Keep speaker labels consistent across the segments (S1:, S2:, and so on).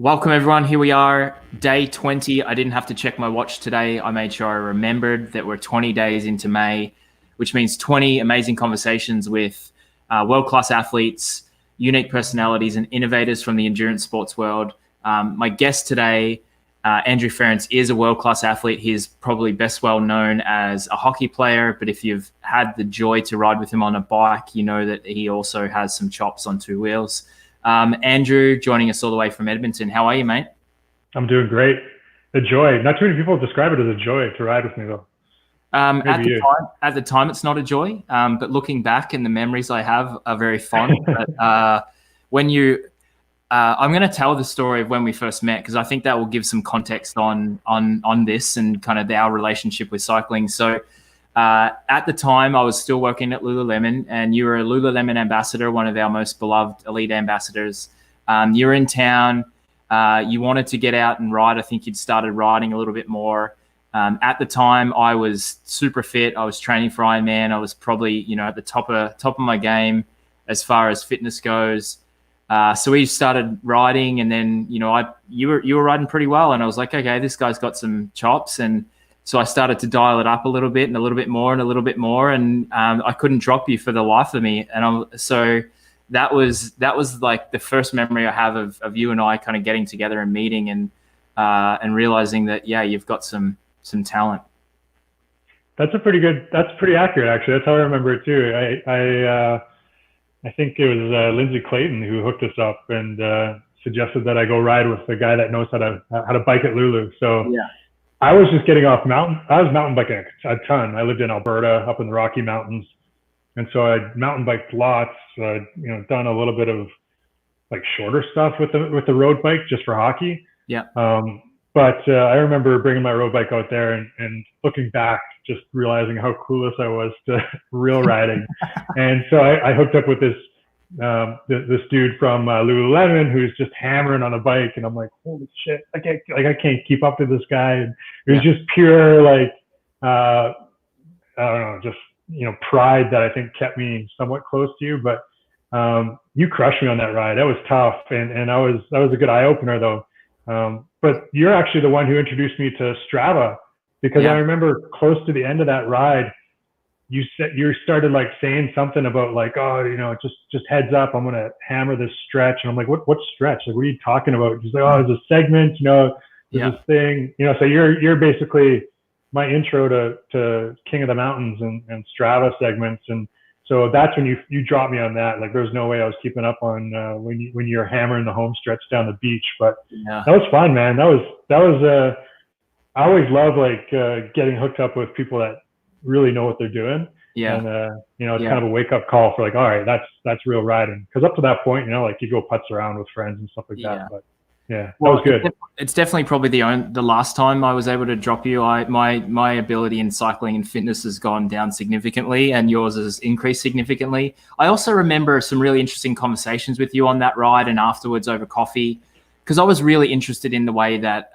S1: Welcome everyone. Here we are, day 20. I didn't have to check my watch today. I made sure I remembered that we're 20 days into May, which means 20 amazing conversations with world-class athletes, unique personalities, and innovators from the endurance sports world. My guest today, Andrew Ference, is a world-class athlete. He's probably best well known as a hockey player, but if you've had the joy to ride with him on a bike, you know that he also has some chops on two wheels. Andrew, joining us all the way from Edmonton. How are you, mate?
S2: I'm doing great. A joy. Not too many people describe it as a joy to ride with me, though.
S1: At the time, it's not a joy. But looking back, and the memories I have are very fond. But when you, I'm going to tell the story of when we first met because I think that will give some context on this and kind of our relationship with cycling. So. At the time, I was still working at Lululemon, and you were a Lululemon ambassador, one of our most beloved elite ambassadors. You were in town. You wanted to get out and ride. I think you'd started riding a little bit more. At the time, I was super fit. I was training for Ironman. I was probably, at the top of my game as far as fitness goes. So we started riding, and then you were riding pretty well, and I was like, okay, this guy's got some chops. And so I started to dial it up a little bit and a little bit more and a little bit more. And I couldn't drop you for the life of me. And so that was like the first memory I have of you and I kind of getting together and meeting and realizing that, yeah, you've got some talent.
S2: That's pretty accurate, actually. That's how I remember it too. I think it was Lindsay Clayton who hooked us up and suggested that I go ride with the guy that knows how to bike at Lulu. So yeah. I was just getting off mountain. I was mountain biking a ton. I lived in Alberta, up in the Rocky Mountains, and so I mountain biked lots. Done a little bit of like shorter stuff with the road bike just for hockey.
S1: Yeah.
S2: But I remember bringing my road bike out there and looking back, just realizing how clueless I was to real riding. And so I hooked up with this dude from Lululemon who's just hammering on a bike, and I'm like, holy shit, I can't keep up to this guy. And it was just pure I don't know, just pride that I think kept me somewhat close to you. But you crushed me on that ride. That was tough, and that was a good eye opener though. But you're actually the one who introduced me to Strava, because I remember close to the end of that ride, you started like saying something about like, just heads up, I'm gonna hammer this stretch. And I'm like, what stretch? Like, what are you talking about? She's like, oh, there's a segment, there's this thing, so you're basically my intro to King of the Mountains and Strava segments. And so that's when you dropped me on that. Like, there's no way I was keeping up on when you're hammering the home stretch down the beach. But that was fun, man. That was I always love getting hooked up with people that really know what they're doing.
S1: Yeah.
S2: And it's kind of a wake up call for like, all right, that's real riding. Because up to that point, like you go putts around with friends and stuff like that. But yeah, that was good.
S1: It's definitely probably the last time I was able to drop you. My ability in cycling and fitness has gone down significantly, and yours has increased significantly. I also remember some really interesting conversations with you on that ride and afterwards over coffee, because I was really interested in the way that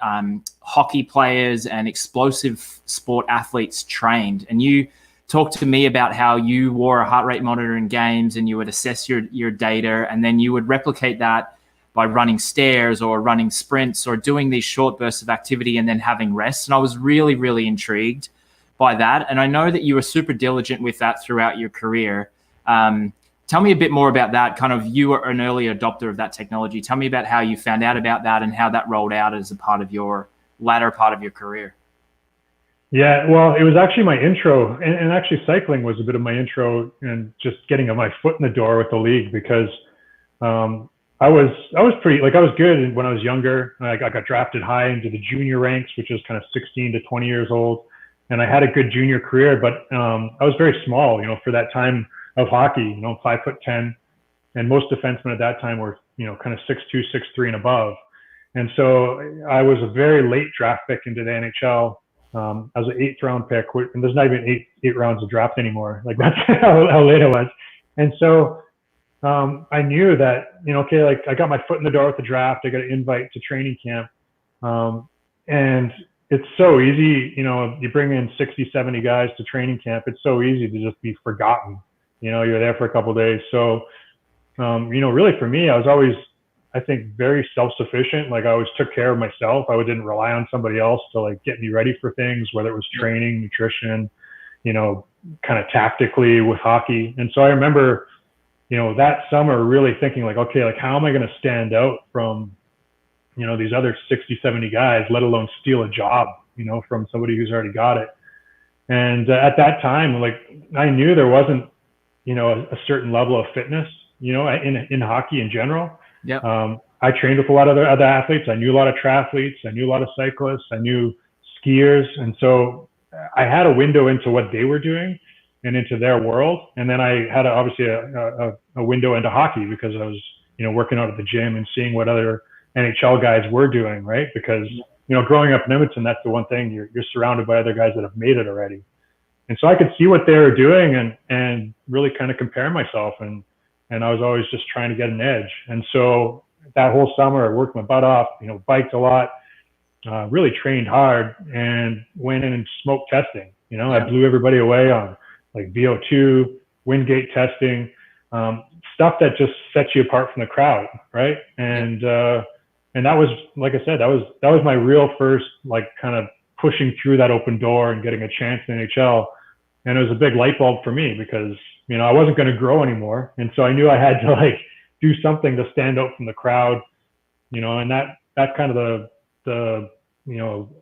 S1: hockey players and explosive sport athletes trained. And you talked to me about how you wore a heart rate monitor in games, and you would assess your data, and then you would replicate that by running stairs or running sprints or doing these short bursts of activity and then having rest. And I was really, really intrigued by that. And I know that you were super diligent with that throughout your career. Tell me a bit more about that. Kind of, you were an early adopter of that technology. Tell me about how you found out about that and how that rolled out as a part of your latter part of your career.
S2: Yeah, well, it was actually my intro, and actually cycling was a bit of my intro and just getting my foot in the door with the league, because I was good when I was younger. I got drafted high into the junior ranks, which was kind of 16 to 20 years old. And I had a good junior career, but I was very small, for that time of hockey, 5'10", and most defensemen at that time were, kind of 6'2", 6'3", and above. And so I was a very late draft pick into the NHL. I was an 8th round pick, and there's not even eight rounds of draft anymore. Like, that's how late I was. And so I knew that, I got my foot in the door with the draft. I got an invite to training camp. And it's so easy, you bring in 60, 70 guys to training camp. It's so easy to just be forgotten. You're there for a couple of days. So, really for me, I I think, very self-sufficient. Like I always took care of myself. I didn't rely on somebody else to like get me ready for things, whether it was training, nutrition, kind of tactically with hockey. And so I remember, that summer really thinking like, okay, like how am I going to stand out from, these other 60, 70 guys, let alone steal a job, from somebody who's already got it. And at that time, like I knew there wasn't, a certain level of fitness, in hockey in general.
S1: Yeah.
S2: I trained with a lot of other athletes. I knew a lot of triathletes. I knew a lot of cyclists. I knew skiers. And so I had a window into what they were doing and into their world. And then I had obviously a window into hockey because I was, working out at the gym and seeing what other NHL guys were doing, right? Because, growing up in Edmonton, that's the one thing, you're surrounded by other guys that have made it already. And so I could see what they were doing and really kind of compare myself. And I was always just trying to get an edge. And so that whole summer, I worked my butt off, biked a lot, really trained hard, and went in and smoke testing. I blew everybody away on like VO2, wind gate testing, stuff that just sets you apart from the crowd, right? And that was, like I said, that was my real first, like, kind of pushing through that open door and getting a chance in the NHL. And it was a big light bulb for me because, I wasn't going to grow anymore. And so I knew I had to like do something to stand out from the crowd, and that kind of the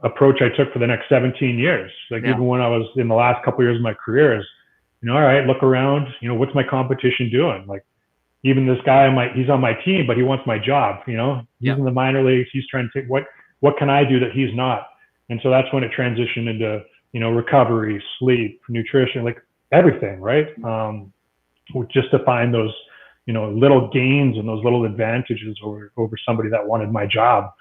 S2: approach I took for the next 17 years. Like even when I was in the last couple of years of my career is, all right, look around, what's my competition doing? Like even this guy, he's on my team, but he wants my job, he's in the minor leagues. He's trying to take, what can I do that he's not? And so that's when it transitioned into, recovery, sleep, nutrition, like everything, right? Just to find those, little gains and those little advantages over somebody that wanted my job.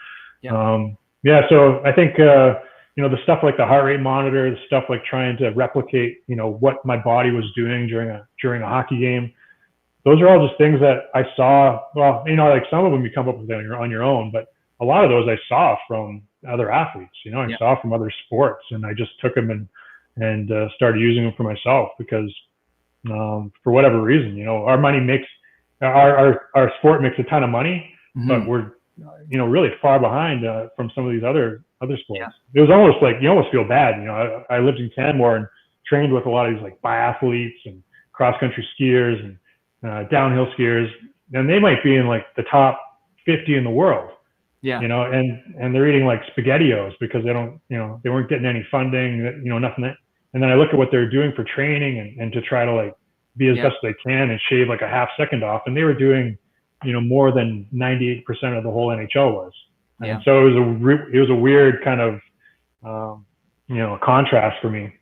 S2: So I think, the stuff like the heart rate monitor, the stuff like trying to replicate, what my body was doing during a hockey game. Those are all just things that I saw. Well, like some of them you come up with on your own, but a lot of those I saw from other athletes, I saw from other sports, and I just took them and started using them for myself because, for whatever reason, our money makes our sport makes a ton of money, but we're, really far behind from some of these other sports. It was almost like you almost feel bad. I lived in Canmore and trained with a lot of these like biathletes and cross country skiers and downhill skiers, and they might be in like the top 50 in the world. And they're eating like SpaghettiOs because they don't, they weren't getting any funding, nothing. And then I look at what they're doing for training and to try to like be as best they can and shave like a half second off. And they were doing, more than 98% of the whole NHL was. And so it was a weird kind of, contrast for me.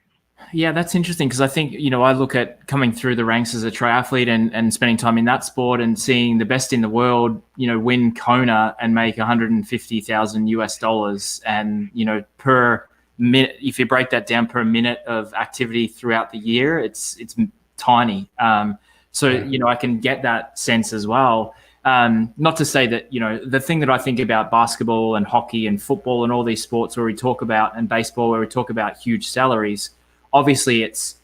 S1: Yeah, that's interesting because I think, I look at coming through the ranks as a triathlete and spending time in that sport and seeing the best in the world, win Kona and make $150,000 and, per minute, if you break that down per minute of activity throughout the year, it's tiny. So I can get that sense as well. Not to say that, the thing that I think about basketball and hockey and football and all these sports where we talk about, and baseball where we talk about huge salaries, obviously it's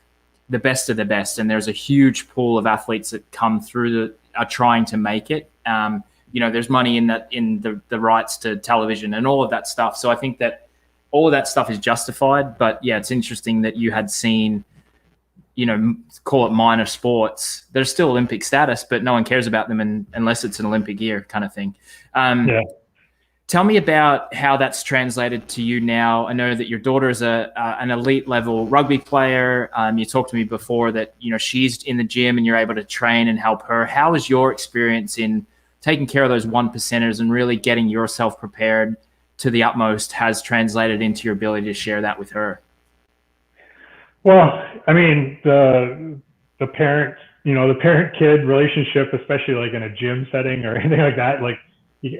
S1: the best of the best, and there's a huge pool of athletes that come through that are trying to make it. There's money in the rights to television and all of that stuff. So I think that all of that stuff is justified. But yeah, it's interesting that you had seen, call it minor sports that are still Olympic status, but no one cares about them unless it's an Olympic year kind of thing. Tell me about how that's translated to you now. I know that your daughter is an elite level rugby player. You talked to me before that, she's in the gym and you're able to train and help her. How is your experience in taking care of those 1%ers and really getting yourself prepared to the utmost has translated into your ability to share that with her?
S2: Well, I mean, the parent-kid relationship, especially like in a gym setting or anything like that, like,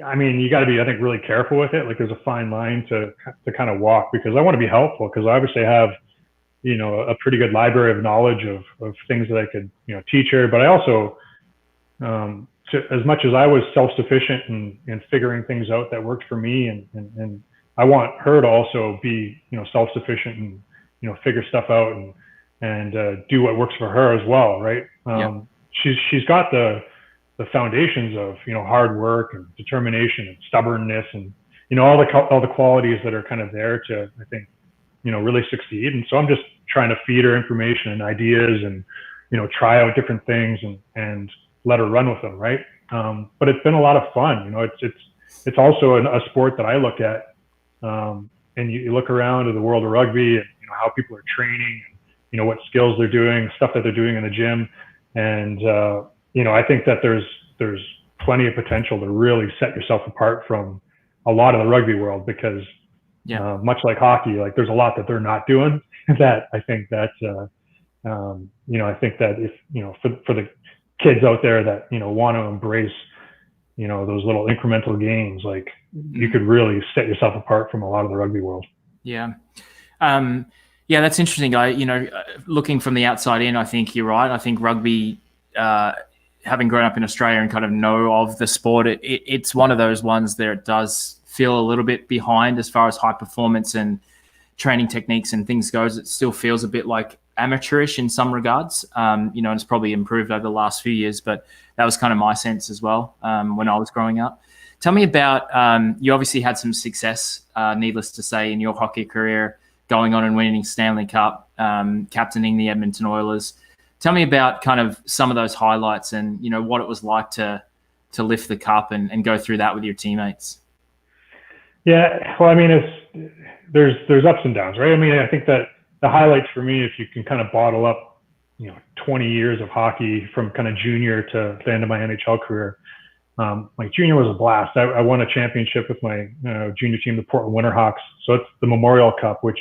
S2: I mean, you got to be, I think, really careful with it. Like there's a fine line to kind of walk because I want to be helpful because obviously I have, a pretty good library of knowledge of things that I could, teach her. But I also, as much as I was self-sufficient in figuring things out that worked for me and I want her to also be, self-sufficient and, figure stuff out and do what works for her as well. Right. She's got the the foundations of, hard work and determination and stubbornness and, all the qualities that are kind of there to, I think, really succeed. And so I'm just trying to feed her information and ideas and, try out different things and let her run with them. Right. But it's been a lot of fun. It's also a sport that I look at, and you look around at the world of rugby and, how people are training, and, what skills they're doing, stuff that they're doing in the gym. And, I think that there's plenty of potential to really set yourself apart from a lot of the rugby world, because much like hockey, like there's a lot that they're not doing that I think that, I think that if, for the kids out there that, want to embrace, those little incremental gains, like you could really set yourself apart from a lot of the rugby world.
S1: Yeah. Yeah, that's interesting. Looking from the outside in, I think you're right. I think rugby, having grown up in Australia and kind of know of the sport, it's one of those ones that it does feel a little bit behind as far as high performance and training techniques and things goes. It still feels a bit like amateurish in some regards, and it's probably improved over the last few years, but that was kind of my sense as well when I was growing up. Tell me about, you obviously had some success, needless to say, in your hockey career, going on and winning Stanley Cup, captaining the Edmonton Oilers. Tell me about kind of some of those highlights and, what it was like to lift the cup and go through that with your teammates.
S2: Yeah, well, I mean, there's ups and downs, right? I mean, I think that the highlights for me, if you can kind of bottle up, 20 years of hockey from kind of junior to the end of my NHL career, like junior was a blast. I won a championship with my junior team, the Portland Winterhawks. So it's the Memorial Cup, which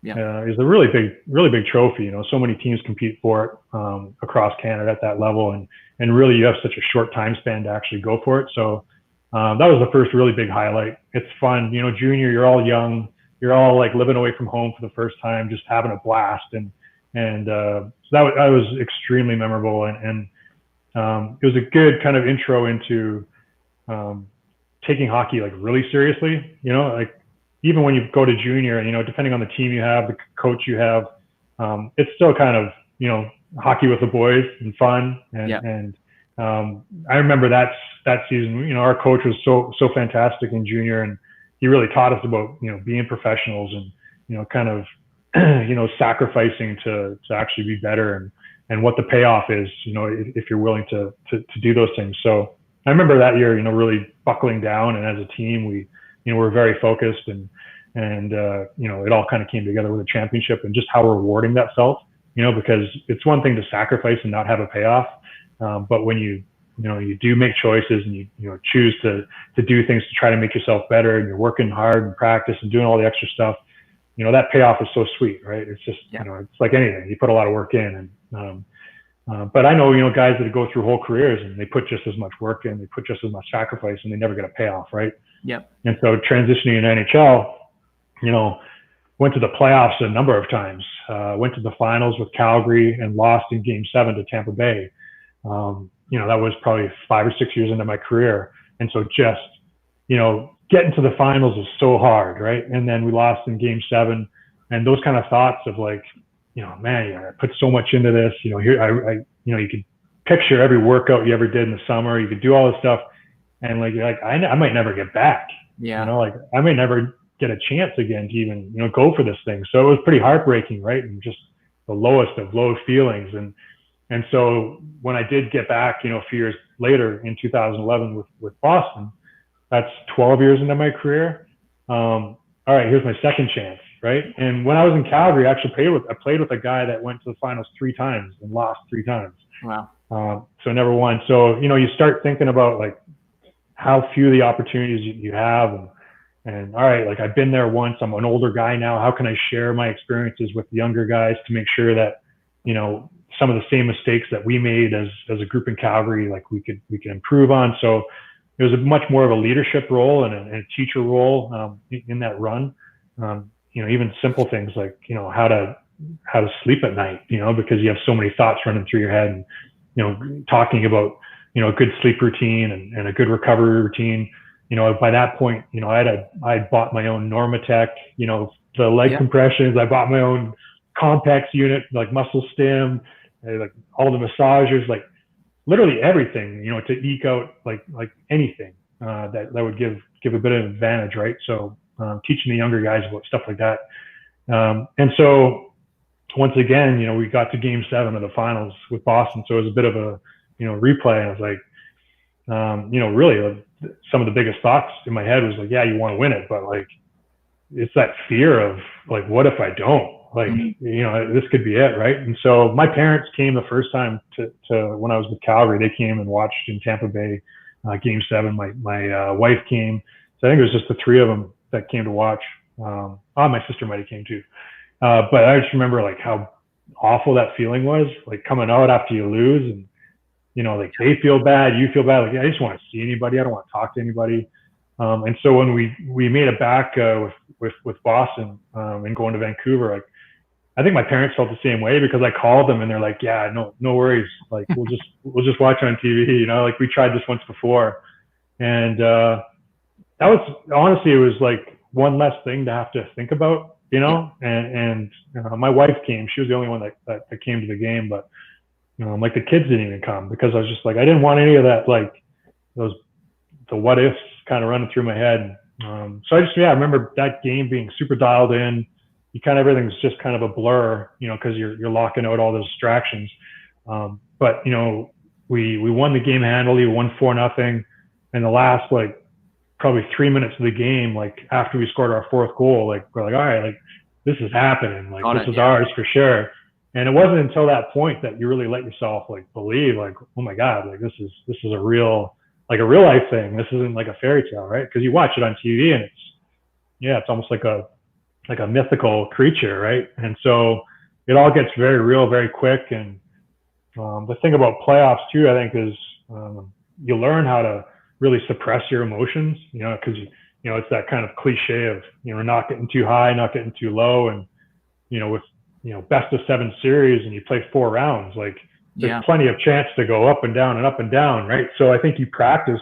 S2: is a really big trophy. So many teams compete for it across Canada at that level, and really you have such a short time span to actually go for it. So that was the first really big highlight. It's fun, junior, you're all young, you're all like living away from home for the first time, just having a blast, and so that was extremely memorable, and it was a good kind of intro into taking hockey like really seriously. Like even when you go to junior, depending on the team you have, the coach you have, it's still kind of hockey with the boys and fun. And I remember that season. Our coach was so fantastic in junior, and he really taught us about being professionals and kind of sacrificing to actually be better, and what the payoff is, if you're willing to do those things. So I remember that year, really buckling down, and as a team, we were very focused, and it all kind of came together with a championship, and just how rewarding that felt, because it's one thing to sacrifice and not have a payoff, but when you do make choices and you choose to do things to try to make yourself better, and you're working hard and practice and doing all the extra stuff, that payoff is so sweet, right? It's just, it's like anything, you put a lot of work in, and but I know, guys that go through whole careers and they put just as much work in, they put just as much sacrifice, and they never get a payoff, right?
S1: Yep.
S2: And so transitioning in NHL, went to the playoffs a number of times, went to the finals with Calgary and lost in Game 7 to Tampa Bay. That was probably 5 or 6 years into my career. And so just, getting to the finals is so hard, right? And then we lost in Game 7, and those kind of thoughts of like, man, I put so much into this, here, you could picture every workout you ever did in the summer, you could do all this stuff. And like, you're like, I might never get back.
S1: Yeah.
S2: Like I may never get a chance again to even, go for this thing. So it was pretty heartbreaking, right? And just the lowest of low feelings. And so when I did get back, a few years later in 2011 with Boston, that's 12 years into my career. All right, here's my second chance, right? And when I was in Calgary, I actually played with a guy that went to the finals 3 times and lost 3 times.
S1: Wow.
S2: So never won. So, you start thinking about like how few the opportunities you have, and all right, like I've been there once, I'm an older guy now. How can I share my experiences with younger guys to make sure that, some of the same mistakes that we made as a group in Calgary, like we could improve on. So it was a much more of a leadership role and a teacher role in that run. Even simple things like, how to sleep at night, because you have so many thoughts running through your head, and, talking about, a good sleep routine and a good recovery routine. By that point, I'd bought my own Normatec, the leg compressions. I bought my own Compex unit, like muscle stim, like all the massagers, like literally everything, you know, to eke out like anything that would give a bit of advantage, right? So teaching the younger guys about stuff like that. And so once again, you know, we got to Game 7 of the finals with Boston, so it was a bit of a, you know, replay. And I was like, you know, really some of the biggest thoughts in my head was like, yeah, you want to win it, but like it's that fear of like, what if I don't? Like, you know, this could be it, right? And so my parents came the first time to when I was with Calgary. They came and watched in Tampa Bay Game 7. My wife came, so I think it was just the three of them that came to watch. My sister might have came too, but I just remember like how awful that feeling was, like coming out after you lose, and you know, like they feel bad, you feel bad. Like I just want to see anybody, I don't want to talk to anybody. And so when we made it back with Boston and going to Vancouver, like I think my parents felt the same way, because I called them and they're like, yeah, no worries. Like we'll just watch on TV, you know, like we tried this once before. And that was, honestly, it was like one less thing to have to think about, you know, and my wife came, she was the only one that came to the game, but like the kids didn't even come, because I was just like, I didn't want any of that, like the what ifs kind of running through my head. So I remember that game being super dialed in. You kind of, everything's just kind of a blur, you know, because you're locking out all those distractions. But you know, we won the game handily, won 4-0, and the last like probably 3 minutes of the game, like after we scored our fourth goal, like we're like, all right, like this is happening, like this is ours for sure. And it wasn't until that point that you really let yourself like believe, like, oh my God, like this is a real life thing. This isn't like a fairy tale, right? Because you watch it on TV and it's almost like a mythical creature, right? And so it all gets very real very quick. And the thing about playoffs too, I think, is you learn how to really suppress your emotions, you know, because you know it's that kind of cliche of, you know, not getting too high, not getting too low. And you know, with, you know, best of 7 series and you play 4 rounds, like there's plenty of chance to go up and down and up and down, right? So I think you practice,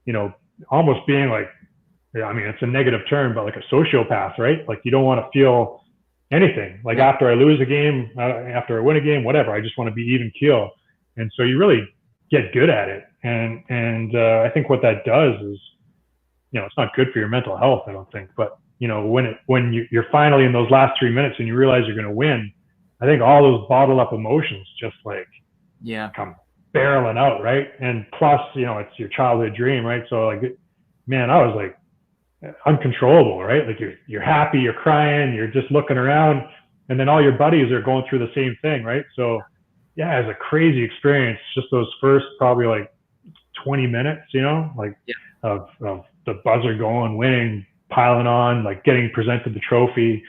S2: you know, almost being like, I mean, it's a negative term, but like a sociopath, right? Like you don't want to feel anything. Like after I lose a game, after I win a game, whatever, I just want to be even keel. And so you really get good at it. And I think what that does is, you know, it's not good for your mental health, I don't think, but you know, when you're finally in those last 3 minutes and you realize you're going to win, I think all those bottled up emotions just like come barreling out, right? And plus, you know, it's your childhood dream, right? So like, man, I was like uncontrollable, right? Like you're happy, you're crying, you're just looking around, and then all your buddies are going through the same thing, right? So yeah, it's a crazy experience. Just those first probably like 20 minutes, you know, like of the buzzer going, winning, piling on, like getting presented the trophy.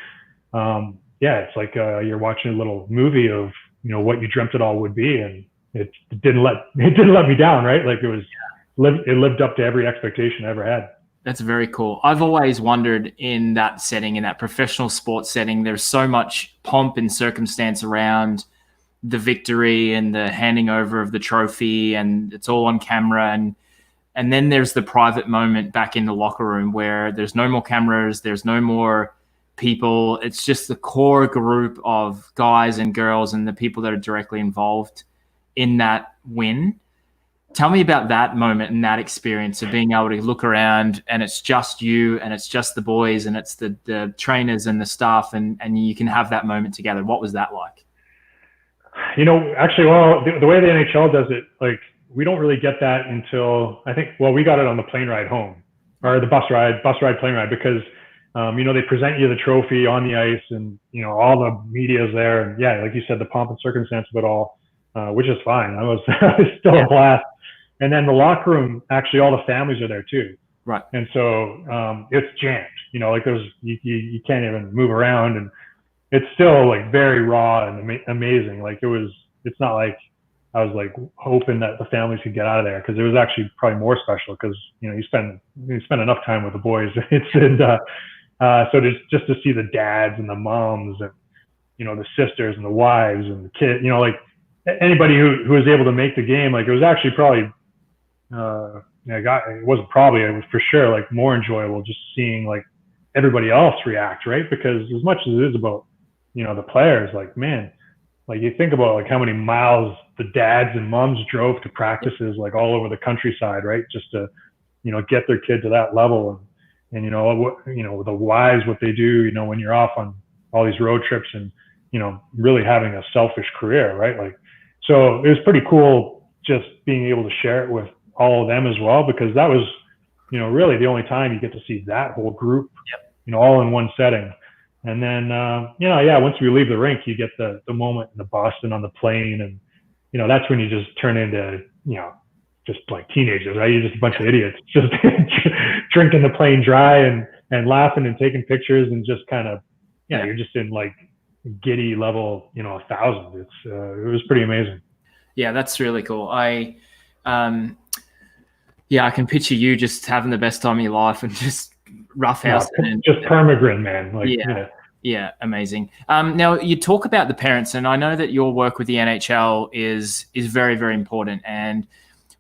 S2: It's like you're watching a little movie of, you know, what you dreamt it all would be, and it didn't let me down, right? Like it lived up to every expectation I ever had.
S1: That's very cool. I've always wondered, in that setting, in that professional sports setting, there's so much pomp and circumstance around the victory and the handing over of the trophy, and it's all on camera, and then there's the private moment back in the locker room where there's no more cameras, there's no more people. It's just the core group of guys and girls and the people that are directly involved in that win. Tell me about that moment and that experience of being able to look around and it's just you and it's just the boys and it's the trainers and the staff and you can have that moment together. What was that like?
S2: You know, actually, well, the way the NHL does it, like, we don't really get that until, I think, well, we got it on the plane ride home, or the bus ride plane ride, because, you know, they present you the trophy on the ice and, you know, all the media's there. And yeah, like you said, the pomp and circumstance of it all, which is fine. I was still a blast. And then the locker room, actually, all the families are there too.
S1: Right.
S2: And so it's jammed, you know, like you can't even move around, and it's still like very raw and amazing. Like it's not like I was like hoping that the families could get out of there, because it was actually probably more special, because, you know, you spend enough time with the boys. So just to see the dads and the moms and, you know, the sisters and the wives and the kids, you know, like anybody who was able to make the game, like it was actually probably, it was for sure like more enjoyable just seeing like everybody else react, right? Because as much as it is about, you know, the players, like, man, like you think about like how many miles the dads and moms drove to practices like all over the countryside, right? Just to, get their kid to that level. And the whys, what they do, when you're off on all these road trips and, really having a selfish career, right? Like, so it was pretty cool just being able to share it with all of them as well, because that was, really the only time you get to see that whole group, all in one setting. And then, once we leave the rink, you get the moment in the Boston on the plane. And, that's when you just turn into, just like teenagers, right? You're just a bunch of idiots, just drinking the plane dry and laughing and taking pictures and just kind of, you're just in like giddy level, 1,000. It was pretty amazing.
S1: Yeah, that's really cool. I can picture you just having the best time of your life and just roughhousing.
S2: Just permagrin, man. Like,
S1: yeah, amazing. Now you talk about the parents, and I know that your work with the NHL is very, very important. And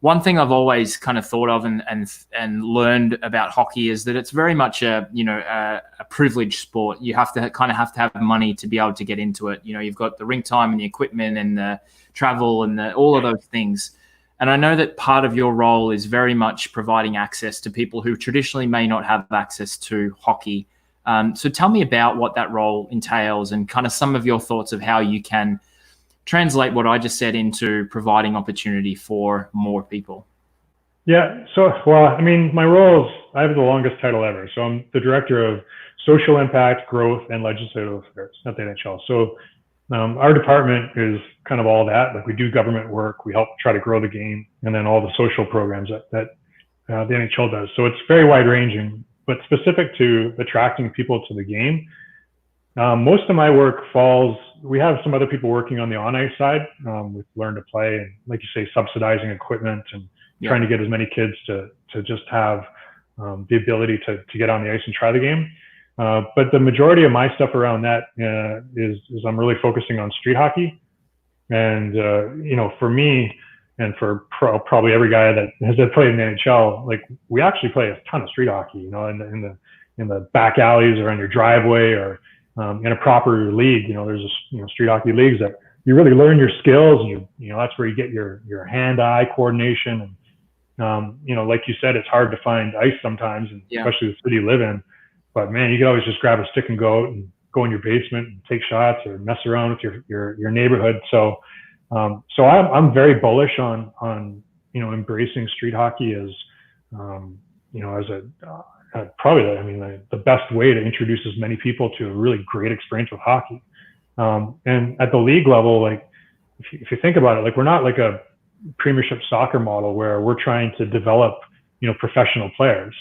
S1: one thing I've always kind of thought of and learned about hockey is that it's very much a privileged sport. You have to have money to be able to get into it. You've got the rink time and the equipment and the travel and all of those things. And I know that part of your role is very much providing access to people who traditionally may not have access to hockey. So tell me about what that role entails and kind of some of your thoughts of how you can translate what I just said into providing opportunity for more people.
S2: Yeah. So, my role is, I have the longest title ever. So I'm the director of social impact, growth, and legislative affairs at the NHL. So our department is kind of all that. Like, we do government work, we help try to grow the game, and then all the social programs that the NHL does. So it's very wide ranging, but specific to attracting people to the game. Most of my work we have some other people working on the on-ice side with Learn to Play and, like you say, subsidizing equipment and trying to get as many kids to just have the ability to get on the ice and try the game. But the majority of my stuff around that is I'm really focusing on street hockey. And, for me and for probably every guy that has played in the NHL, like, we actually play a ton of street hockey, in the back alleys or on your driveway or in a proper league. There's street hockey leagues that you really learn your skills, and that's where you get your hand-eye coordination. And like you said, it's hard to find ice sometimes, and especially the city you live in. But man, you can always just grab a stick and go out and go in your basement and take shots or mess around with your neighborhood. So I'm very bullish on embracing street hockey as as probably the best way to introduce as many people to a really great experience with hockey. And at the league level, like, if you think about it, like, we're not like a premiership soccer model where we're trying to develop professional players.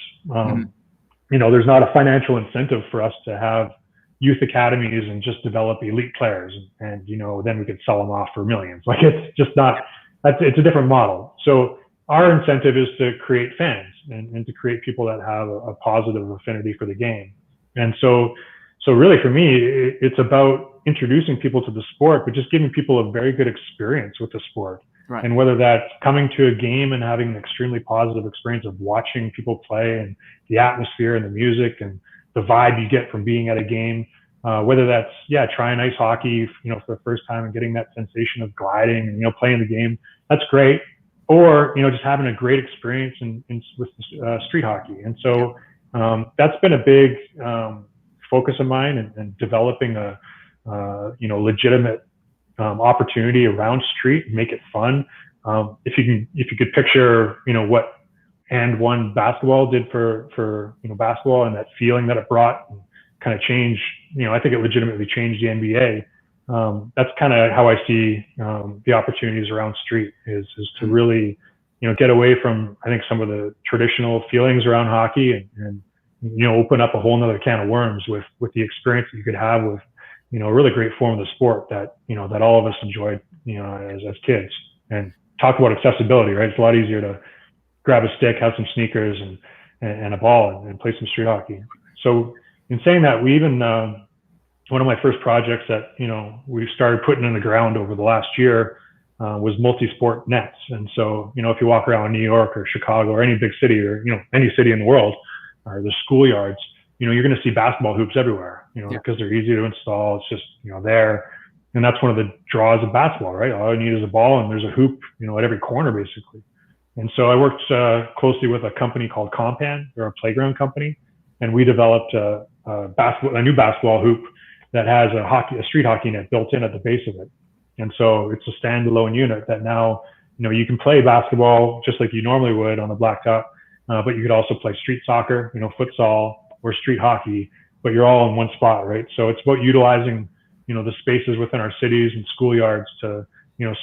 S2: There's not a financial incentive for us to have youth academies and just develop elite players and then we could sell them off for millions. Like, it's just not, it's a different model. So our incentive is to create fans and to create people that have a positive affinity for the game. And so really for me, it's about introducing people to the sport, but just giving people a very good experience with the sport.
S1: Right.
S2: And whether that's coming to a game and having an extremely positive experience of watching people play and the atmosphere and the music and the vibe you get from being at a game, whether that's, trying ice hockey, for the first time and getting that sensation of gliding and, playing the game, that's great. Or, just having a great experience with street hockey. And so that's been a big focus of mine and developing a, legitimate opportunity around street and make it fun. If you could picture, what and one basketball did for basketball and that feeling that it brought and kind of changed, I think it legitimately changed the NBA. That's kind of how I see the opportunities around street is to really, get away from, I think, some of the traditional feelings around hockey and open up a whole nother can of worms with the experience that you could have with, a really great form of the sport that, that all of us enjoyed, as kids. And talk about accessibility, right? It's a lot easier to grab a stick, have some sneakers and a ball and play some street hockey. So in saying that, we even, one of my first projects that, we started putting in the ground over the last year was multi-sport nets. And so, if you walk around New York or Chicago or any big city or, any city in the world or the schoolyards, you're going to see basketball hoops everywhere, because they're easy to install. It's just, there. And that's one of the draws of basketball, right? All you need is a ball and there's a hoop, at every corner basically. And so I worked closely with a company called Compan. They're a playground company, and we developed a new basketball hoop that has a street hockey net built in at the base of it. And so it's a standalone unit that now, you can play basketball just like you normally would on the blacktop, but you could also play street soccer, futsal or street hockey, but you're all in one spot, right? So it's about utilizing, the spaces within our cities and schoolyards to,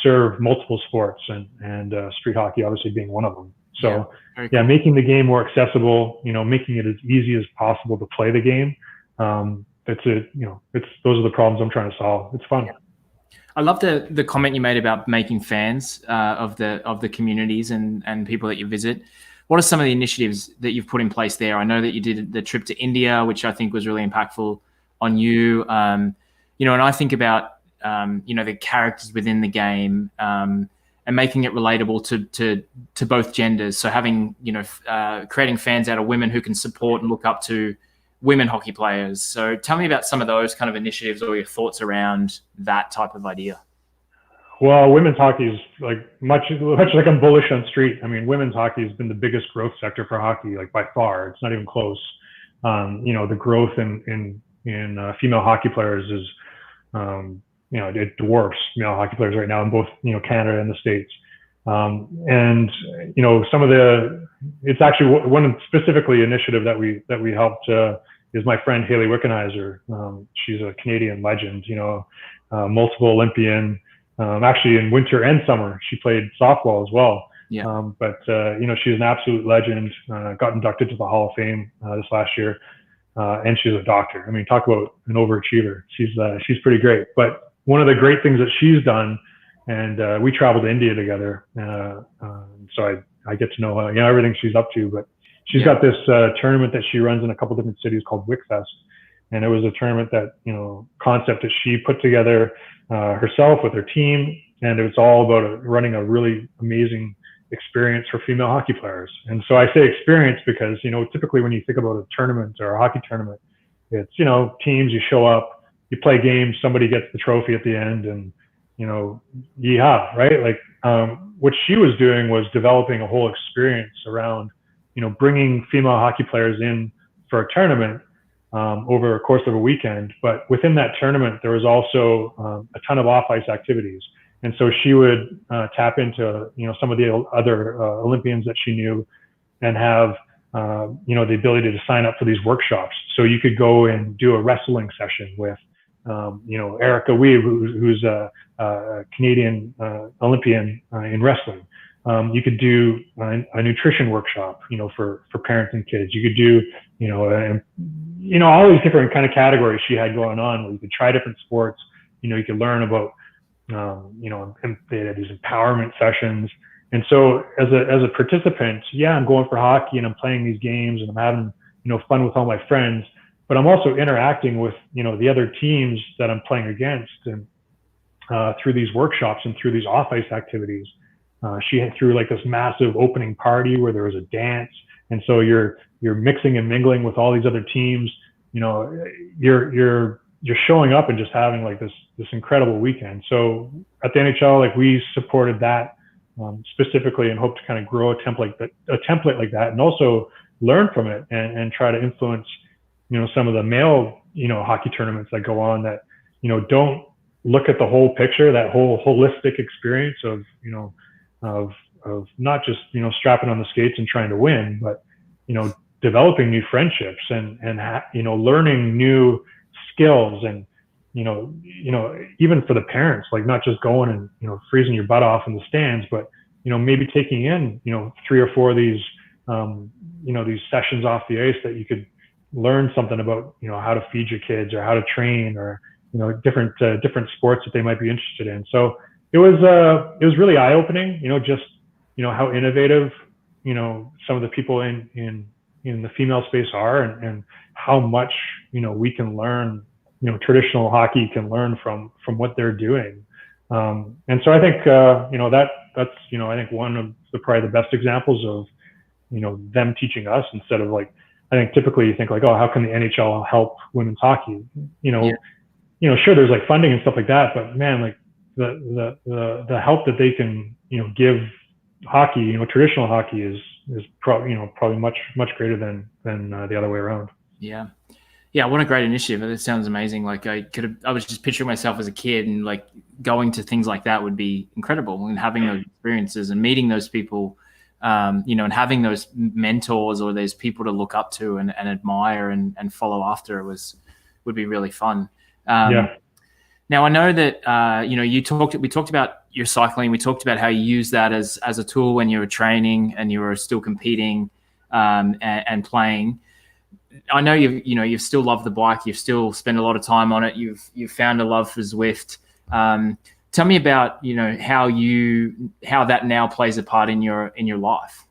S2: serve multiple sports, and street hockey obviously being one of them. So cool. Making the game more accessible, making it as easy as possible to play the game. Those are the problems I'm trying to solve. It's fun.
S1: Yeah. I love the comment you made about making fans of the communities and people that you visit. What are some of the initiatives that you've put in place there? I know that you did the trip to India, which I think was really impactful on you. And I think about the characters within the game and making it relatable to both genders. So having creating fans out of women who can support and look up to women hockey players. So tell me about some of those kind of initiatives or your thoughts around that type of idea.
S2: Well, women's hockey is much like I'm bullish on street. I mean, women's hockey has been the biggest growth sector for hockey, by far. It's not even close. The growth in female hockey players is, it dwarfs male hockey players right now in both, Canada and the States. It's actually one specifically initiative that we helped, is my friend Haley Wickenheiser. She's a Canadian legend, multiple Olympian, actually in winter and summer. She played softball as well.
S1: Yeah.
S2: But she's an absolute legend, got inducted to the Hall of Fame this last year. And she's a doctor. I mean, talk about an overachiever. She's pretty great. But one of the great things that she's done, and we traveled to India together. So I get to know everything she's up to, but she's got this tournament that she runs in a couple different cities called Wickfest. And it was a tournament that, concept that she put together herself with her team. And it was all about running a really amazing experience for female hockey players. And so I say experience because, typically when you think about a tournament or a hockey tournament, it's, teams, you show up, you play games, somebody gets the trophy at the end, and, yeehaw, right? What she was doing was developing a whole experience around, bringing female hockey players in for a tournament over a course of a weekend. But within that tournament, there was also a ton of off-ice activities. And so she would tap into, some of the other Olympians that she knew and have, the ability to sign up for these workshops. So you could go and do a wrestling session with, Erica Weeb, who's a Canadian Olympian in wrestling. You could do a nutrition workshop, for parents and kids. You could do, all these different kind of categories she had going on where you could try different sports. You could learn about, and they had these empowerment sessions. And so as a participant, I'm going for hockey and I'm playing these games and I'm having, fun with all my friends, but I'm also interacting with, the other teams that I'm playing against, and through these workshops and through these off-ice activities. She threw this massive opening party where there was a dance. And so you're mixing and mingling with all these other teams. You're showing up and just having this incredible weekend. So at the NHL, we supported that specifically and hope to kind of grow a template like that, and also learn from it and try to influence, some of the male, hockey tournaments that go on that, don't look at the whole picture, that whole holistic experience of, of not just, strapping on the skates and trying to win, but, developing new friendships and learning new skills and, even for the parents, not just going and, freezing your butt off in the stands, but, maybe taking in, 3 or 4 of these, these sessions off the ice that you could learn something about, how to feed your kids or how to train or, different sports that they might be interested in. So it was really eye opening, just, how innovative, some of the people in the female space are, and how much, we can learn, traditional hockey can learn from what they're doing. And so I think, that's, I think one of probably the best examples of, them teaching us, instead of I think typically you think oh, how can the NHL help women's hockey? sure, there's like funding and stuff like that, but man, like the help that they can, give hockey, traditional hockey is probably much greater than the other way around.
S1: Yeah, what a great initiative. It sounds amazing. Like I was just picturing myself as a kid, and like going to things like that would be incredible, and having those experiences and meeting those people, and having those mentors or those people to look up to and admire and follow after would be really fun. Now I know that we talked about your cycling. We talked about how you use that as a tool when you were training and you were still competing and playing. I know you've still loved the bike. You've still spent a lot of time on it. You've found a love for Zwift. Tell me about how that now plays a part in your life.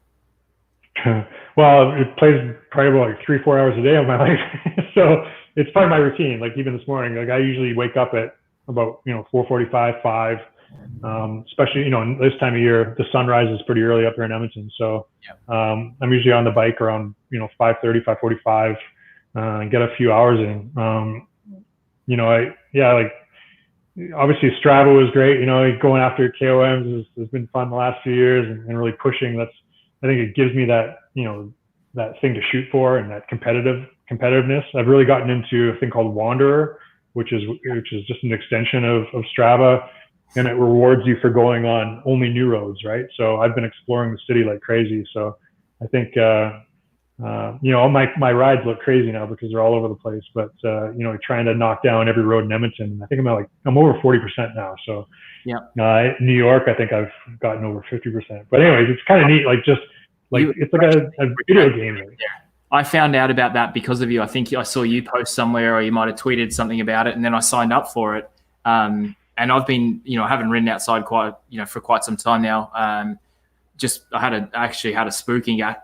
S2: Well, it plays probably about like 3-4 hours a day of my life. So it's part of my routine. Like even this morning, like I usually wake up at about 4:45, 5. Especially this time of year, the sunrise is pretty early up here in Edmonton. So I'm usually on the bike around 5:30, 5:45, and get a few hours in. Like obviously Strava was great. Going after KOMs has been fun the last few years, and really pushing. I think it gives me that that thing to shoot for, and that competitiveness. I've really gotten into a thing called Wanderer, which is just an extension of Strava, and it rewards you for going on only new roads, right? So I've been exploring the city like crazy. So I think all my rides look crazy now because they're all over the place. But trying to knock down every road in Edmonton. I think I'm over 40% now. So New York, I think I've gotten over 50%. But anyways, it's kind of neat. Like it's like a video game. Right?
S1: I found out about that because of you. I think I saw you post somewhere, or you might have tweeted something about it, and then I signed up for it. And I've been, I haven't ridden outside for quite some time now. I actually had a spooking I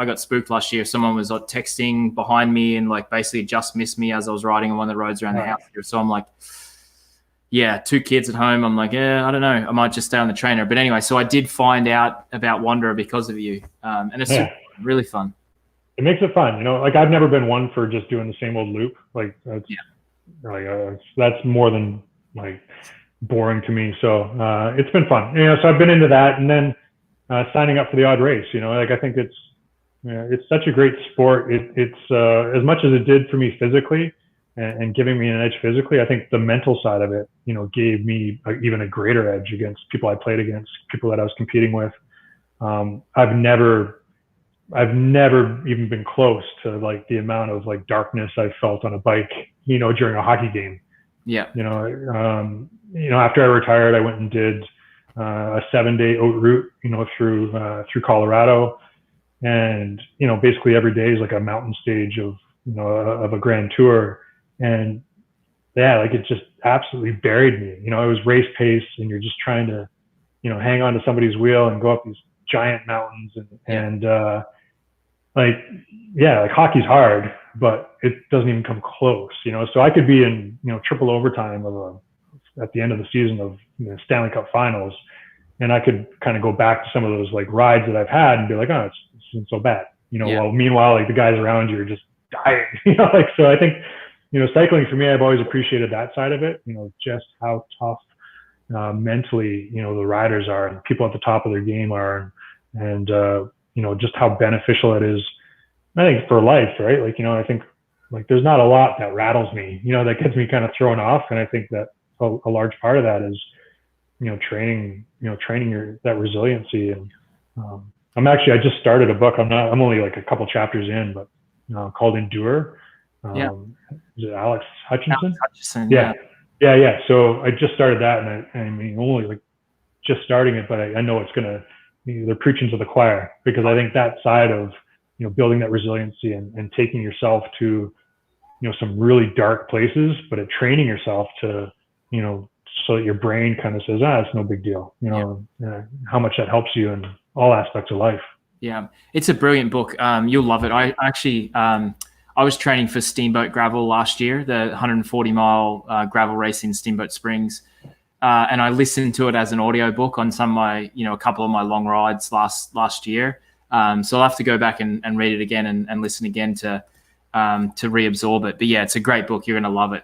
S1: got spooked last year. Someone was texting behind me and like basically just missed me as I was riding on one of the roads around the house here. So I'm like, 2 kids at home. I'm like, I don't know. I might just stay on the trainer. But anyway, so I did find out about Wanderer because of you. And it's really fun.
S2: It makes it fun. Like I've never been one for just doing the same old loop. Like that's more than like boring to me. So it's been fun. So I've been into that, and then signing up for the odd race. Like I think it's such a great sport. It's as much as it did for me physically and giving me an edge physically, I think the mental side of it, gave me even a greater edge against people I played against, people that I was competing with. I've never even been close to like the amount of like darkness I felt on a bike, during a hockey game. After I retired, I went and did a 7-day oat route, through Colorado, and basically every day is like a mountain stage of a grand tour, and like it just absolutely buried me. It was race pace, and you're just trying to hang on to somebody's wheel and go up these giant mountains, and like hockey's hard, but it doesn't even come close, so I could be in, triple overtime at the end of the season of Stanley Cup finals. And I could kind of go back to some of those like rides that I've had and be like, oh, it's isn't so bad, Well, meanwhile, like the guys around you are just dying, so I think, cycling for me, I've always appreciated that side of it, just how tough mentally, the riders are, and people at the top of their game are, and just how beneficial it is, I think, for life, right? Like, I think like there's not a lot that rattles me, that gets me kind of thrown off. And I think that a large part of that is, training that resiliency. And I just started a book. I'm only like a couple chapters in, but called Endure. Is it Alex Hutchinson? Yeah. So I just started that, and I mean, only like just starting it, but I know it's they're preaching to the choir, because I think that side of, building that resiliency and taking yourself to, some really dark places, but at training yourself to, so that your brain kind of says, it's no big deal, how much that helps you in all aspects of life.
S1: Yeah, it's a brilliant book. You'll love it. I actually, I was training for Steamboat Gravel last year, the 140-mile gravel race in Steamboat Springs. And I listened to it as an audiobook on some of my, a couple of my long rides last year. So I'll have to go back and read it again and listen again to reabsorb it. But yeah, it's a great book. You're going to love it.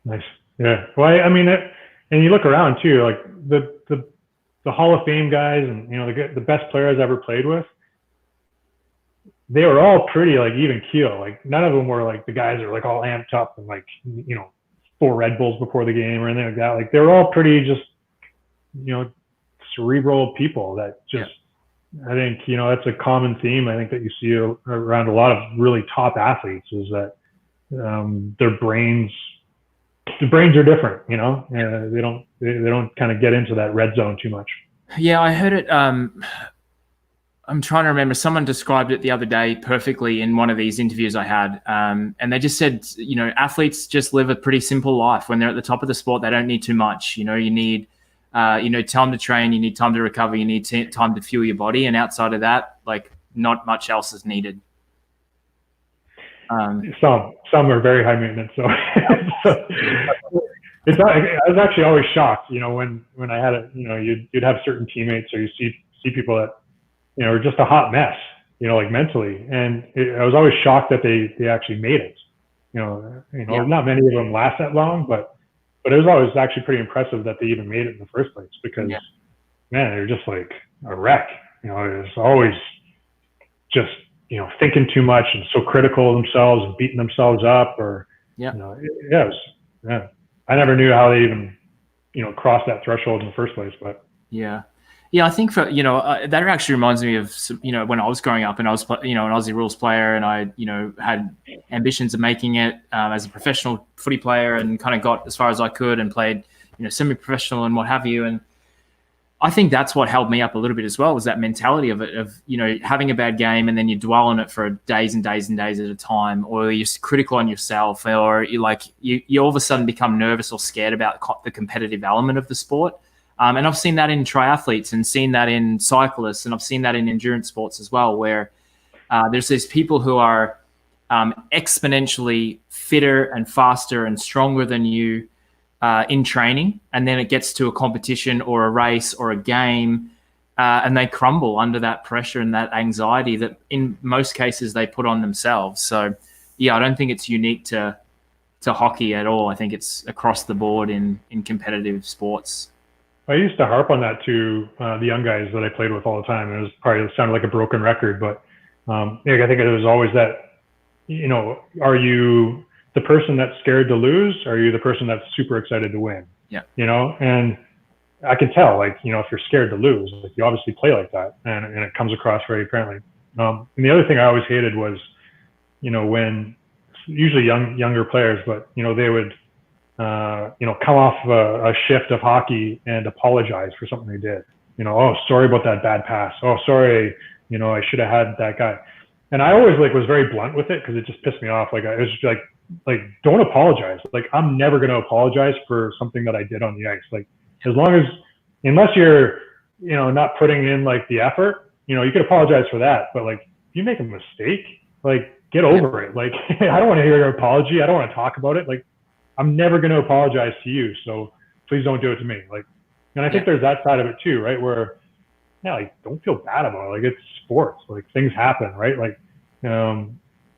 S2: Nice. Yeah. Well, I mean, and you look around too, like the Hall of Fame guys, and the best players I ever played with, they were all pretty like even keel. Like none of them were like the guys that were like all amped up and like 4 Red Bulls before the game or anything like that. Like they were all pretty just cerebral people that just. Yeah. I think that's a common theme. I think that you see around a lot of really top athletes is that their brains are different. They don't kind of get into that red zone too much.
S1: Yeah, I heard it. I'm trying to remember. Someone described it the other day perfectly in one of these interviews I had. And they just said, athletes just live a pretty simple life. When they're at the top of the sport, they don't need too much. You need, time to train. You need time to recover. You need time to fuel your body. And outside of that, like not much else is needed.
S2: Some are very high maintenance. So I was actually always shocked, when I had you'd have certain teammates or you see people that, are just a hot mess, like mentally. And I was always shocked that they actually made it. Yeah. Not many of them last that long, but it was always actually pretty impressive that they even made it in the first place because, man, they're just like a wreck. It's always just, thinking too much and so critical of themselves and beating themselves up or, I never knew how they even, crossed that threshold in the first place, but.
S1: Yeah, I think for that actually reminds me of when I was growing up and I was an Aussie rules player and I had ambitions of making it as a professional footy player and kind of got as far as I could and played semi-professional and what have you. And I think that's what held me up a little bit as well was that mentality of it of having a bad game and then you dwell on it for days and days and days at a time, or you're critical on yourself, or you all of a sudden become nervous or scared about the competitive element of the sport. And I've seen that in triathletes and seen that in cyclists, and I've seen that in endurance sports as well, where there's these people who are exponentially fitter and faster and stronger than you in training, and then it gets to a competition or a race or a game, and they crumble under that pressure and that anxiety that in most cases they put on themselves. So, I don't think it's unique to hockey at all. I think it's across the board in competitive sports.
S2: I used to harp on that to the young guys that I played with all the time. It sounded like a broken record, but I think it was always that, are you the person that's scared to lose? Or are you the person that's super excited to win?
S1: Yeah.
S2: And I can tell, if you're scared to lose, you obviously play like that, and it comes across very apparently. And the other thing I always hated was, when usually younger players, but they would. Come off a shift of hockey and apologize for something they did. Oh, sorry about that bad pass. Oh, sorry, I should have had that guy. And I always was very blunt with it because it just pissed me off. It was just like don't apologize. I'm never going to apologize for something that I did on the ice. Unless you're not putting in the effort, you could apologize for that. But if you make a mistake, get over it. I don't want to hear your apology. I don't want to talk about it. I'm never going to apologize to you, so please don't do it to me. And I think there's that side of it too, right? Where, don't feel bad about it. It's sports. Things happen, right? If you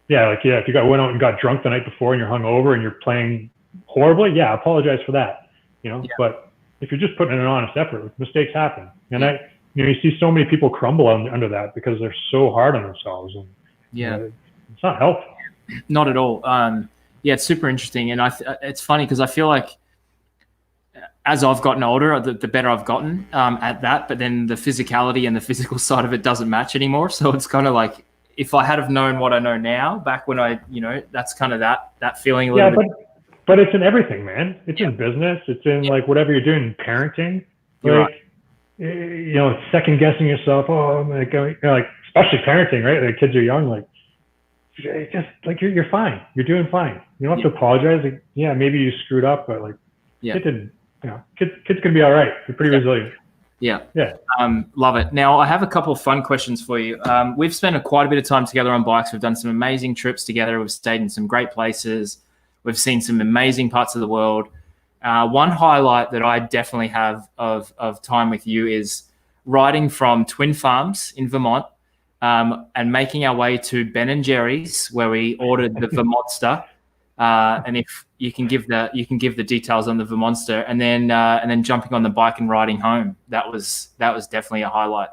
S2: went out and got drunk the night before and you're hungover and you're playing horribly, apologize for that. But if you're just putting in an honest effort, mistakes happen. And you see so many people crumble under that because they're so hard on themselves. And it's not helpful.
S1: Not at all. It's super interesting, and it's funny because I feel like as I've gotten older, the better I've gotten at that. But then the physicality and the physical side of it doesn't match anymore. So it's kind of if I had have known what I know now, back when I, that's kind of that feeling a little bit.
S2: But it's in everything, man. It's in business. It's in whatever you're doing, parenting.
S1: Right.
S2: Second guessing yourself. Oh, especially parenting, right? The kids are young, just you're fine. You're doing fine. You don't have to apologize. Maybe you screwed up, but kids can be all right. You're pretty resilient.
S1: Yeah. Love it. Now I have a couple of fun questions for you. We've spent quite a bit of time together on bikes. We've done some amazing trips together. We've stayed in some great places. We've seen some amazing parts of the world. One highlight that I definitely have of time with you is riding from Twin Farms in Vermont. And making our way to Ben and Jerry's, where we ordered the Vermonster, And if you can give the details on the Vermonster, and then jumping on the bike and riding home. That was definitely a highlight.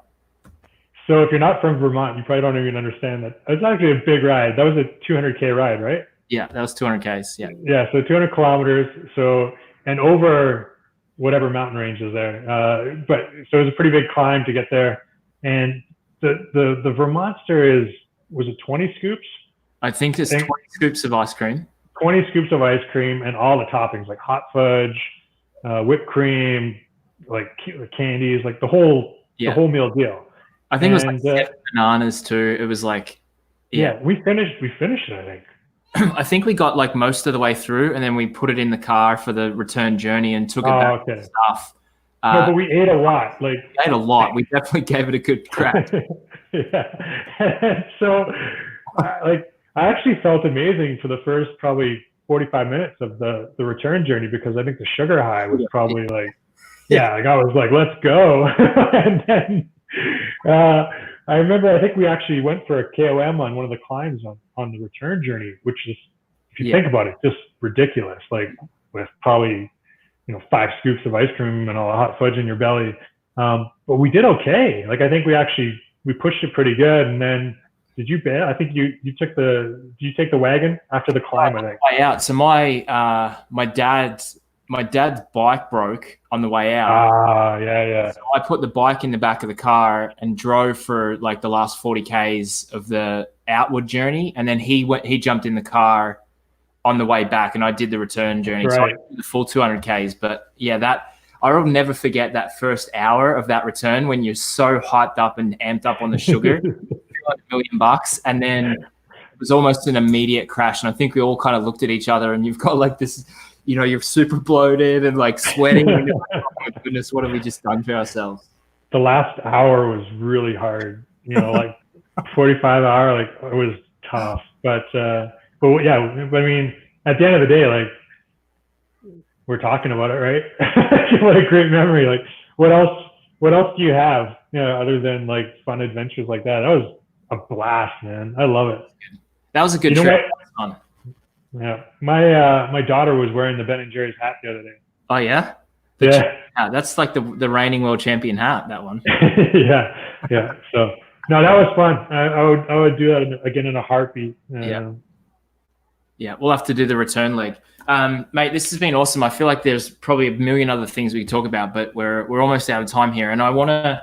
S2: So if you're not from Vermont, you probably don't even understand that. It was actually a big ride. That was a 200K ride, right?
S1: Yeah, that was 200Ks. Yeah.
S2: Yeah, so 200 kilometers. So, and over whatever mountain range is there. But so it was a pretty big climb to get there. And the Vermonster was it 20 scoops?
S1: I think it's 20 scoops of ice cream.
S2: 20 scoops of ice cream and all the toppings like hot fudge, whipped cream, like candies, like the whole meal deal.
S1: I think it was like 7 bananas too. It was like,
S2: we finished it, I think.
S1: I think we got like most of the way through, and then we put it in the car for the return journey and took it back to stuff.
S2: No, but we ate a lot. Like
S1: we ate a lot. We definitely gave it a good crack.
S2: Yeah. So, I actually felt amazing for the first probably 45 minutes of the return journey, because I think the sugar high was probably like I was like, let's go. And then I remember, I think we actually went for a KOM on one of the climbs on the return journey, which is, if you think about it, just ridiculous. Like with probably, 5 scoops of ice cream and all the hot fudge in your belly. But we did okay. Like, I think we pushed it pretty good. And then did you bail? I think did you take the wagon after the climb? I think.
S1: Way out. So my dad's bike broke on the way out.
S2: Yeah.
S1: So I put the bike in the back of the car and drove for like the last 40 Ks of the outward journey, and then he jumped in the car on the way back, and I did the return journey.
S2: Right.
S1: So I did the full 200 Ks. But I'll never forget that first hour of that return when you're so hyped up and amped up on the sugar, like $1 million, and then it was almost an immediate crash. And I think we all kind of looked at each other, and you've got like this, you're super bloated and like sweating. And like, oh my goodness, what have we just done to ourselves?
S2: The last hour was really hard. Like 45 hour, like it was tough. But yeah, I mean, at the end of the day, like we're talking about it, right? What a great memory. Like what else do you have, other than like fun adventures like that? That was a blast, man. I love it.
S1: That was a good trip. That was fun.
S2: Yeah, my daughter was wearing the Ben & Jerry's hat the other day.
S1: Oh yeah, that's like the reigning world champion hat. That one.
S2: yeah. So no, that was fun. I would do that again in a heartbeat.
S1: Yeah, we'll have to do the return leg, mate. This has been awesome. I feel like there's probably a million other things we could talk about, but we're almost out of time here, and I want to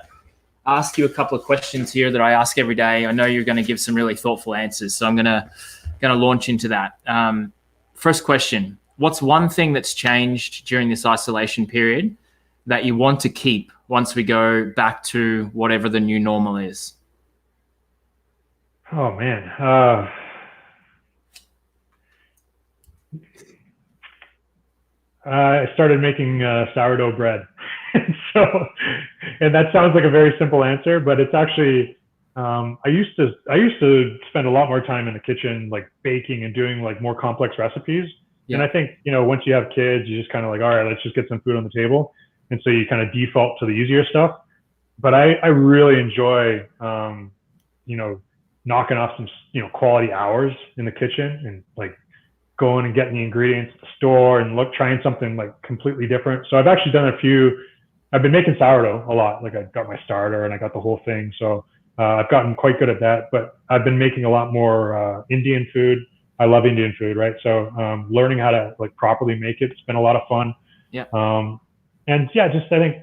S1: ask you a couple of questions here that I ask every day. I know you're going to give some really thoughtful answers, so I'm going to launch into that. First question: what's one thing that's changed during this isolation period that you want to keep once we go back to whatever the new normal is?
S2: Oh man. I started making sourdough bread. And that sounds like a very simple answer, but it's actually, I used to spend a lot more time in the kitchen, like baking and doing like more complex recipes. Yeah. And I think, once you have kids, you just kind of like, all right, let's just get some food on the table. And so you kind of default to the easier stuff. But I really enjoy, knocking off some, quality hours in the kitchen and like going and getting the ingredients at the store and trying something like completely different. So I've actually done I've been making sourdough a lot. Like I got my starter and I got the whole thing. So I've gotten quite good at that, but I've been making a lot more Indian food. I love Indian food, right? So learning how to like properly make it's been a lot of fun.
S1: Yeah.
S2: And yeah, just I think,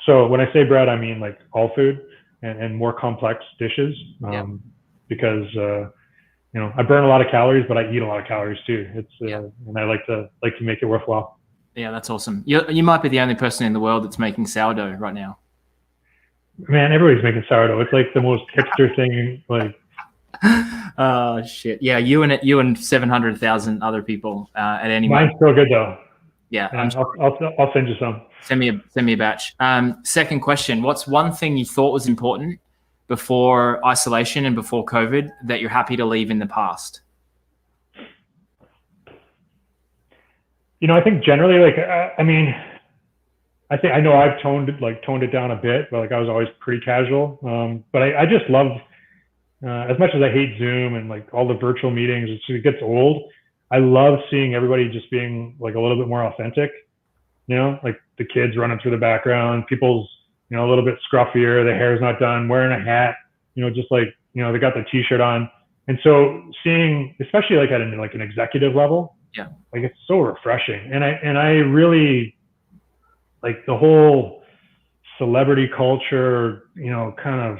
S2: so when I say bread, I mean like all food and more complex dishes. Because I burn a lot of calories, but I eat a lot of calories too. And I like to make it worthwhile.
S1: Yeah, that's awesome. You might be the only person in the world that's making sourdough right now.
S2: Man, everybody's making sourdough. It's like the most hipster thing. Like,
S1: oh shit! Yeah, you and 700,000 other people at any.
S2: Mine's still good though.
S1: Yeah,
S2: I'll send you some.
S1: Send me a batch. Second question: what's one thing you thought was important before isolation and before COVID that you're happy to leave in the past?
S2: I think generally, like, I know I've toned it down a bit, but like I was always pretty casual. But I just love, as much as I hate Zoom and like all the virtual meetings, it gets old. I love seeing everybody just being like a little bit more authentic, like the kids running through the background, people's, a little bit scruffier, the hair's not done, wearing a hat, just like, they got the t-shirt on. And so seeing, especially like at an executive level,
S1: yeah,
S2: like it's so refreshing. And I really like the whole celebrity culture, kind of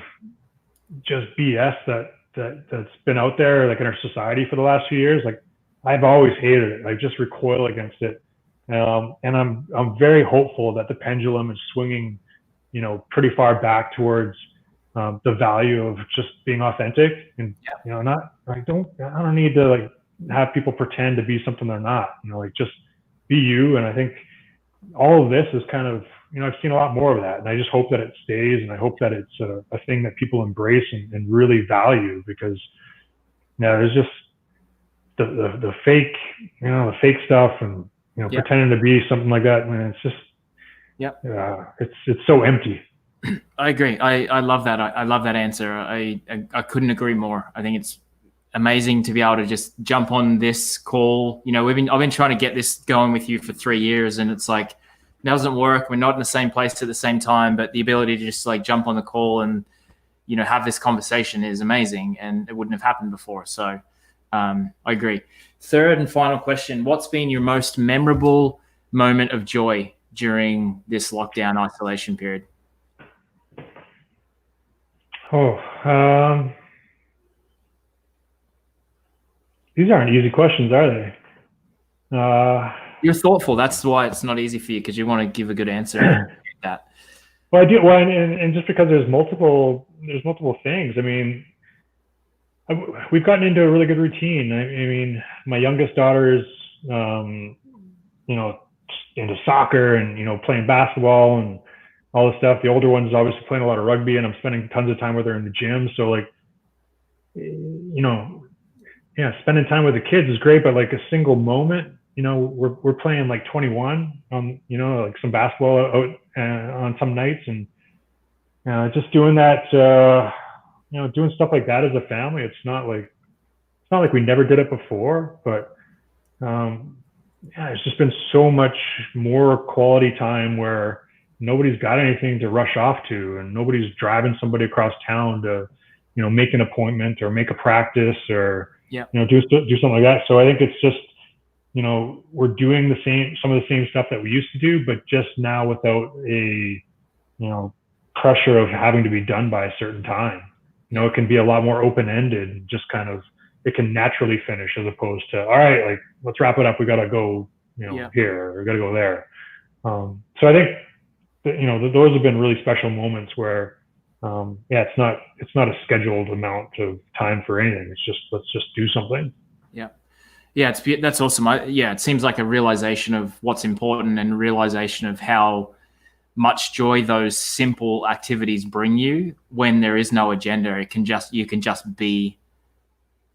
S2: just BS that's been out there like in our society for the last few years. Like I've always hated it. I just recoil against it. And I'm very hopeful that the pendulum is swinging, pretty far back towards the value of just being authentic and, I don't need to like have people pretend to be something they're not, like just be you. And I think all of this is kind of, I've seen a lot more of that, and I just hope that it stays, and I hope that it's a thing that people embrace and really value, because there's just the fake, the fake stuff and, pretending to be something like that. Man, it's just, it's so empty.
S1: I agree. I love that. I love that answer. I couldn't agree more. I think it's amazing to be able to just jump on this call. I've been trying to get this going with you for 3 years, and it's like, it doesn't work. We're not in the same place at the same time, but the ability to just like jump on the call and, have this conversation is amazing, and it wouldn't have happened before. So I agree. Third and final question: what's been your most memorable moment of joy during this lockdown isolation period?
S2: These aren't easy questions, are they?
S1: You're thoughtful. That's why it's not easy for you, because you want to give a good answer. That.
S2: Well, I do. Well, and just because there's multiple things. I mean, we've gotten into a really good routine. I mean, my youngest daughter's, into soccer and playing basketball and all this stuff. The older one's obviously playing a lot of rugby, and I'm spending tons of time with her in the gym. So like, spending time with the kids is great, but like a single moment, we're playing like 21 on, like some basketball out on some nights, and just doing that, doing stuff like that as a family. It's not like we never did it before, but it's just been so much more quality time where nobody's got anything to rush off to, and nobody's driving somebody across town to, make an appointment or make a practice or, do something like that. So I think it's just, we're doing some of the same stuff that we used to do, but just now without a, pressure of having to be done by a certain time. It can be a lot more open-ended, just kind of, it can naturally finish, as opposed to, all right, like, let's wrap it up. We got to go, here, or we got to go there. So I think that, those have been really special moments where, it's not a scheduled amount of time for anything. It's just, let's just do something.
S1: Yeah, that's awesome. It seems like a realization of what's important, and realization of how much joy those simple activities bring you when there is no agenda. You can just be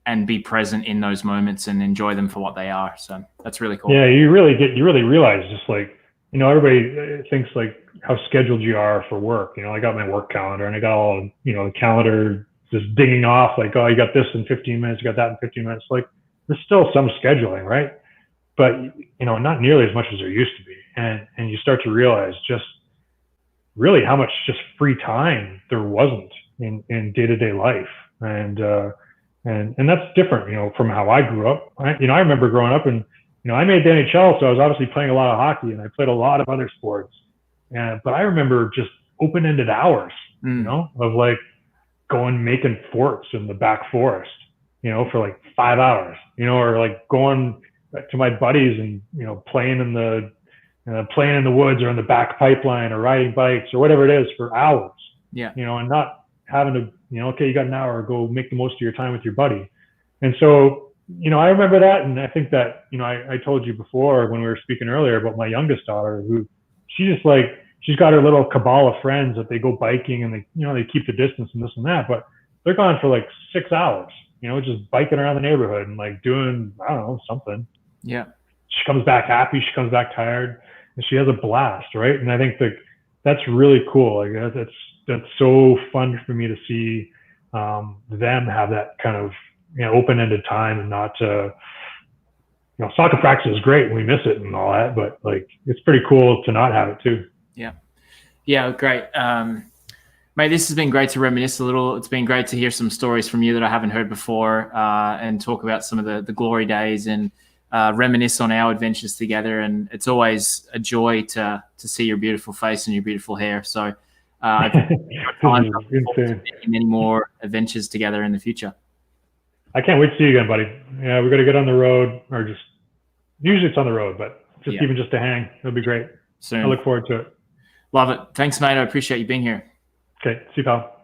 S1: and be present in those moments and enjoy them for what they are. So that's really cool.
S2: Yeah, you really realize, just like, everybody thinks like how scheduled you are for work. I got my work calendar, and I got all, the calendar just dinging off like, oh, you got this in 15 minutes, you got that in 15 minutes. Like, there's still some scheduling, right? But, not nearly as much as there used to be. And you start to realize just really how much just free time there wasn't in day-to-day life. And that's different, from how I grew up. I remember growing up, and, I made the NHL, so I was obviously playing a lot of hockey, and I played a lot of other sports. But I remember just open-ended hours, of like going making forts in the back forest, for like 5 hours, or like going to my buddies and, playing in the woods or in the back pipeline or riding bikes or whatever it is for hours.
S1: Yeah.
S2: And not having to, okay, you got an hour, go make the most of your time with your buddy. And so, I remember that. And I think that, I told you before when we were speaking earlier about my youngest daughter, who she's got her little cabal of friends that they go biking, and they, they keep the distance and this and that, but they're gone for like 6 hours, just biking around the neighborhood and like doing, I don't know, something.
S1: Yeah.
S2: She comes back happy. She comes back tired, and she has a blast. Right. And I think that's really cool. Like that's so fun for me to see them have that kind of, open-ended time, and not soccer practice is great. We miss it and all that, but like, it's pretty cool to not have it too.
S1: Yeah. Yeah. Great. Mate, this has been great to reminisce a little. It's been great to hear some stories from you that I haven't heard before, and talk about some of the glory days and reminisce on our adventures together. And it's always a joy to see your beautiful face and your beautiful hair. So many more adventures together in the future.
S2: I can't wait to see you again, buddy. Yeah, we're going to get on the road, or just usually it's on the road, but even just to hang, it'll be great. Soon. I look forward to it.
S1: Love it. Thanks, mate. I appreciate you being here.
S2: Okay. See you, pal.